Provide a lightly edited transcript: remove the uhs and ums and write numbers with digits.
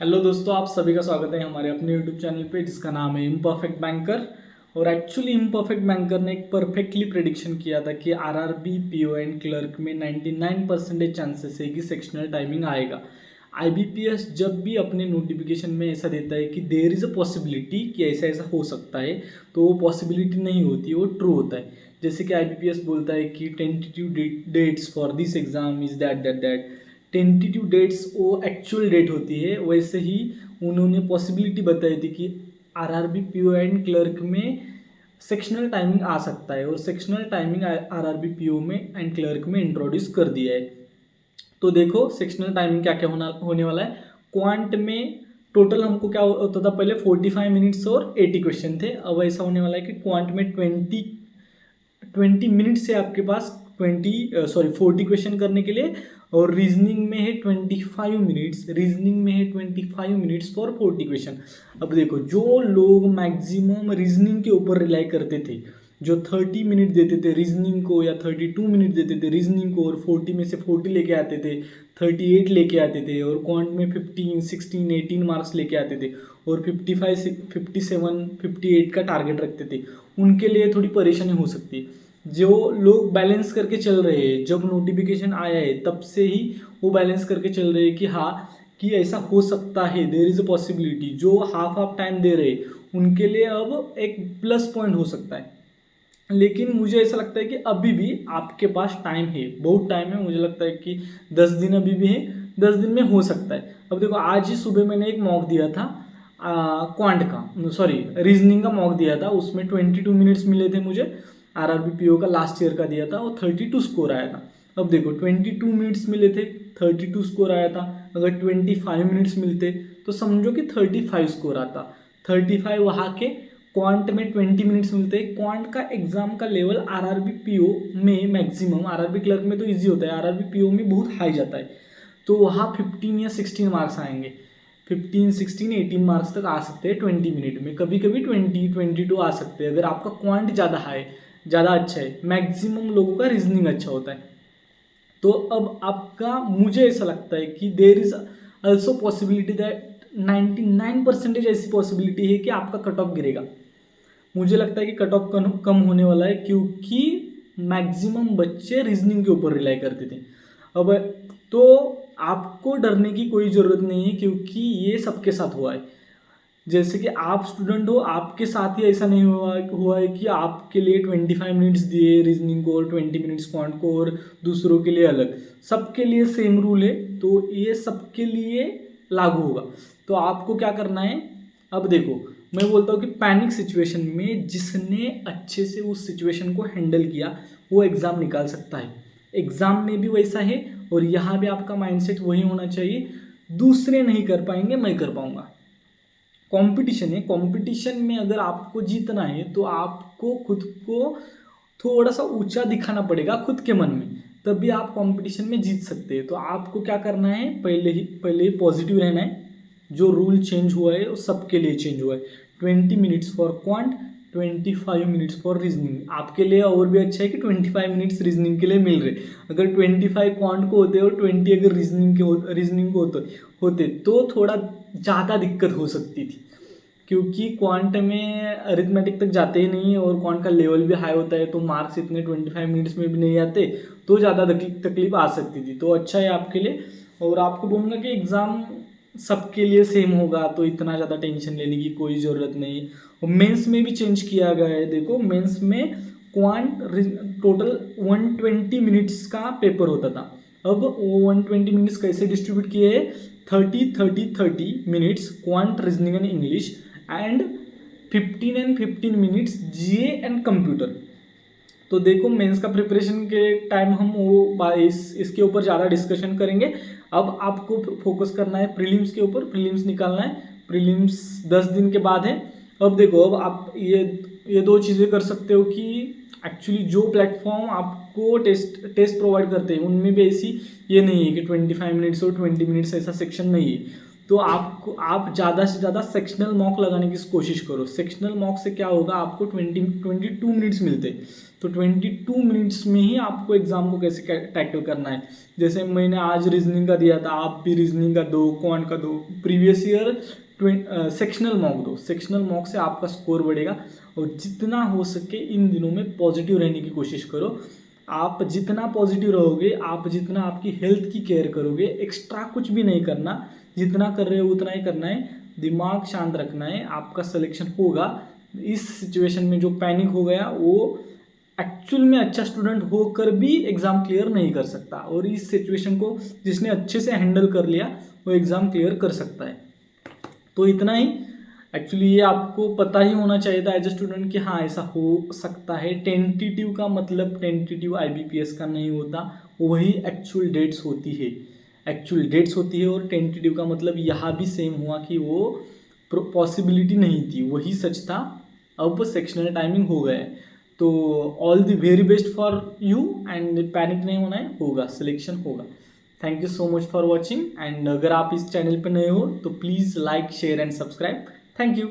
Hello दोस्तों, आप सभी का स्वागत है हमारे अपने यूट्यूब चैनल पे जिसका नाम है इम्परफेक्ट बैंकर। और एक्चुअली इम्परफेक्ट बैंकर ने एक परफेक्टली प्रेडिक्शन किया था कि आरआरबी पीओ एंड क्लर्क में 99% चांसेस है कि सेक्शनल टाइमिंग आएगा। आईबीपीएस जब भी अपने नोटिफिकेशन में ऐसा देता है कि देयर इज़ अ पॉसिबिलिटी कि ऐसा ऐसा हो सकता है, तो वो पॉसिबिलिटी नहीं होती, वो ट्रू होता है। जैसे कि आईबीपीएस बोलता है कि tentative dates for this exam is that tentative dates वो एक्चुअल डेट होती है। वैसे ही उन्होंने पॉसिबिलिटी बताई थी कि आरआरबी पीओ एंड क्लर्क में सेक्शनल टाइमिंग आ सकता है, और सेक्शनल टाइमिंग आरआरबी पीओ में एंड क्लर्क में इंट्रोड्यूस कर दिया है। तो देखो सेक्शनल टाइमिंग क्या क्या होने वाला है। क्वांट में टोटल हमको क्या होता था, पहले 45 मिनट्स और 80 क्वेश्चन थे। अब ऐसा होने वाला है कि क्वांट में 20 मिनट से आपके पास 40 क्वेश्चन करने के लिए, और रीजनिंग में है 25 मिनट्स फॉर 40 क्वेश्चन। अब देखो, जो लोग मैक्सिमम रीजनिंग के ऊपर रिलाई करते थे, जो 30 मिनट देते थे रीजनिंग को या 32 मिनट देते थे रीजनिंग को, और 40 में से 40 लेके आते थे, 38 लेके आते थे, और क्वांट में 15 16 18 मार्क्स लेके आते थे, और 55 57 58 का टारगेट रखते थे, उनके लिए थोड़ी परेशानी हो सकती है। जो लोग बैलेंस करके चल रहे हैं, जब नोटिफिकेशन आया है तब से ही वो बैलेंस करके चल रहे हैं कि हाँ, कि ऐसा हो सकता है, देयर इज़ अ पॉसिबिलिटी, जो हाफ हाफ टाइम दे रहे उनके लिए अब एक प्लस पॉइंट हो सकता है। लेकिन मुझे ऐसा लगता है कि अभी भी आपके पास टाइम है, बहुत टाइम है। मुझे लगता है कि 10 दिन अभी भी है, 10 दिन में हो सकता है। अब देखो, आज ही सुबह मैंने एक मॉक दिया था क्वांट का, सॉरी रीजनिंग का मॉक दिया था। उसमें 22 मिनट्स मिले थे मुझे। आरआरबी पीओ का लास्ट ईयर का दिया था, और 32 स्कोर आया था। अब देखो 22 मिनट्स मिले थे, 32 स्कोर आया था। अगर 25 मिनट्स मिलते तो समझो कि 35 स्कोर आता। 35 वहाँ के क्वांट में 20 मिनट्स मिलते हैं। क्वांट का एग्जाम का लेवल आरआरबी पीओ में मैक्सिमम, आरआरबी क्लर्क में तो इजी होता है, आरआरबी पीओ में बहुत हाई जाता है। तो वहाँ 15 या 16 मार्क्स आएंगे, 15 16 18 मार्क्स तक आ सकते हैं 20 मिनट में। कभी कभी 22 आ सकते हैं अगर आपका क्वांट ज़्यादा हाई, ज़्यादा अच्छा है। मैक्सिमम लोगों का रीजनिंग अच्छा होता है। तो अब आपका, मुझे ऐसा लगता है कि there is also possibility that 99% ऐसी पॉसिबिलिटी है कि आपका कट ऑफ गिरेगा। मुझे लगता है कि कट ऑफ कम होने वाला है, क्योंकि मैक्सिमम बच्चे रीजनिंग के ऊपर रिलाई करते थे। अब तो आपको डरने की कोई ज़रूरत नहीं है, क्योंकि ये सबके साथ हुआ है। जैसे कि आप स्टूडेंट हो, आपके साथ ही ऐसा नहीं हुआ है कि आपके लिए 25 मिनट्स दिए रीजनिंग को और 20 मिनट्स क्वांट को, और दूसरों के लिए अलग। सबके लिए सेम रूल है, तो ये सबके लिए लागू होगा। तो आपको क्या करना है, अब देखो, मैं बोलता हूँ कि पैनिक सिचुएशन में जिसने अच्छे से उस सिचुएशन को हैंडल किया वो एग्ज़ाम निकाल सकता है। एग्ज़ाम में भी वैसा है, और यहाँ भी आपका माइंडसेट वही होना चाहिए, दूसरे नहीं कर पाएंगे, मैं कर पाऊंगा। कंपटीशन है, कंपटीशन में अगर आपको जीतना है तो आपको खुद को थोड़ा सा ऊंचा दिखाना पड़ेगा खुद के मन में, तभी आप कंपटीशन में जीत सकते हैं। तो आपको क्या करना है, पहले ही पॉजिटिव रहना है। जो रूल चेंज हुआ है वो सबके लिए चेंज हुआ है। 20 minutes for quant, 25 minutes for reasoning. आपके लिए और भी अच्छा है कि 25 मिनट्स रीजनिंग के लिए मिल रहे। अगर 25 क्वांट को होते और 20 अगर रीजनिंग को होते तो थोड़ा ज़्यादा दिक्कत हो सकती थी, क्योंकि क्वांट में अरिथमेटिक तक जाते ही नहीं है, और क्वांट का लेवल भी हाई होता है, तो मार्क्स इतने 25 मिनट्स में भी नहीं आते, तो ज़्यादा तकलीफ आ सकती थी। तो अच्छा है आपके लिए। और आपको बोलूँगा कि एग्ज़ाम सबके लिए सेम होगा, तो इतना ज़्यादा टेंशन लेने की कोई ज़रूरत नहीं। और मेंस में भी चेंज किया गया है। देखो मेंस में क्वांट टोटल 120 मिनट्स का पेपर होता था। अब वो 120 मिनट्स कैसे डिस्ट्रीब्यूट किए हैं, 30 minutes quant, reasoning and English, and 15 minutes GA and computer. तो देखो मेंस का प्रिपरेशन के टाइम हम वो इसके ऊपर ज़्यादा डिस्कशन करेंगे। अब आपको फोकस करना है प्रीलिम्स के ऊपर, प्रीलिम्स निकालना है। प्रीलिम्स 10 दिन के बाद है। अब देखो, अब आप ये दो चीज़ें कर सकते हो कि एक्चुअली जो प्लेटफॉर्म आपको टेस्ट प्रोवाइड करते हैं उनमें भी ऐसी ये नहीं है कि 25 मिनट्स और 20 मिनट्स ऐसा सेक्शन नहीं है। तो आप ज़्यादा से ज़्यादा सेक्शनल मॉक लगाने की कोशिश करो। सेक्शनल मॉक से क्या होगा, आपको 22 मिनट्स मिलते, तो 22 मिनट्स में ही आपको एग्ज़ाम को कैसे टैकल करना है। जैसे मैंने आज रीजनिंग का दिया था, आप भी रीजनिंग का दो, क्वांट का दो, प्रीवियस ईयर सेक्शनल मॉक दो। सेक्शनल मॉक से आपका स्कोर बढ़ेगा। और जितना हो सके इन दिनों में पॉजिटिव रहने की कोशिश करो। आप जितना पॉजिटिव रहोगे, आप जितना आपकी हेल्थ की केयर करोगे, एक्स्ट्रा कुछ भी नहीं करना, जितना कर रहे हो उतना ही करना है, दिमाग शांत रखना है, आपका सिलेक्शन होगा। इस सिचुएशन में जो पैनिक हो गया वो एक्चुअल में अच्छा स्टूडेंट होकर भी एग्ज़ाम क्लियर नहीं कर सकता, और इस सिचुएशन को जिसने अच्छे से हैंडल कर लिया वो एग्ज़ाम क्लियर कर सकता है। तो इतना ही, एक्चुअली ये आपको पता ही होना चाहिए था एज ए स्टूडेंट कि हाँ ऐसा हो सकता है। टेंटेटिव का मतलब टेंटेटिव IBPS का नहीं होता, वही एक्चुअल डेट्स होती है, एक्चुअल डेट्स होती है। और टेंटेटिव का मतलब यहाँ भी सेम हुआ कि वो पॉसिबिलिटी नहीं थी, वही सच था। अब सेक्शनल टाइमिंग हो गया है। तो all the very best for you, and panic नहीं होना है, होगा, सिलेक्शन होगा। Thank you so much for watching. And अगर आप इस चैनल पर नए हो तो please like, share and subscribe. Thank you.